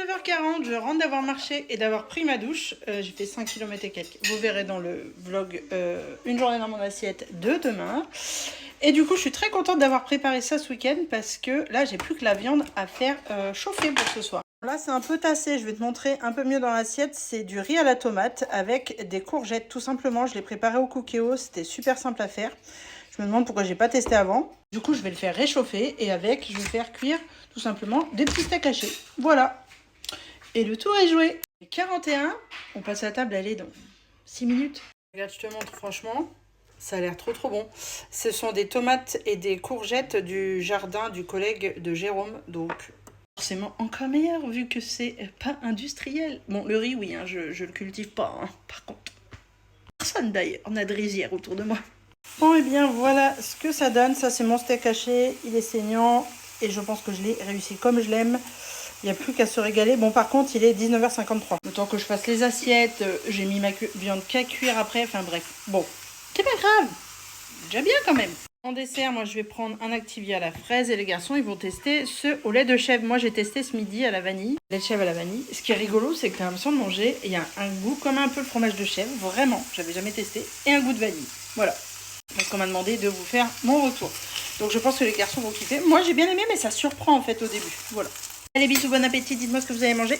19h40, je rentre d'avoir marché et d'avoir pris ma douche. J'ai fait 5 km et quelques. Vous verrez dans le vlog une journée dans mon assiette de demain. Et du coup, je suis très contente d'avoir préparé ça ce week-end parce que là, j'ai plus que la viande à faire chauffer pour ce soir. Là, c'est un peu tassé. Je vais te montrer un peu mieux dans l'assiette. C'est du riz à la tomate avec des courgettes, tout simplement. Je l'ai préparé au Cookéo. C'était super simple à faire. Je me demande pourquoi j'ai pas testé avant. Du coup, je vais le faire réchauffer et avec, je vais faire cuire tout simplement des petits steaks hachés. Voilà. Et le tour est joué. 41. On passe à la table, elle est dans 6 minutes. Regarde, je te montre franchement. Ça a l'air trop bon. Ce sont des tomates et des courgettes du jardin du collègue de Jérôme. Donc, forcément encore meilleur vu que c'est pas industriel. Bon, le riz, oui, hein, je le cultive pas. Hein, par contre, personne d'ailleurs. On a de rizière autour de moi. Bon, et bien voilà ce que ça donne. Ça, c'est mon steak haché. Il est saignant et je pense que je l'ai réussi comme je l'aime. Il n'y a plus qu'à se régaler. Bon, par contre, il est 19h53. Le temps que je fasse les assiettes, j'ai mis ma viande qu'à cuire après. Enfin, bref. Bon, c'est pas grave. Déjà bien quand même. En dessert, moi, je vais prendre un Activia à la fraise et les garçons, ils vont tester ce au lait de chèvre. Moi, j'ai testé ce midi à la vanille. Lait de chèvre à la vanille. Ce qui est rigolo, c'est que tu as l'impression de manger. Il y a un goût comme un peu le fromage de chèvre. Vraiment, j'avais jamais testé. Et un goût de vanille. Voilà. Parce qu'on m'a demandé de vous faire mon retour. Donc, je pense que les garçons vont kiffer. Moi, j'ai bien aimé, mais ça surprend en fait au début. Voilà. Allez, bisous, bon appétit. Dites-moi ce que vous avez mangé.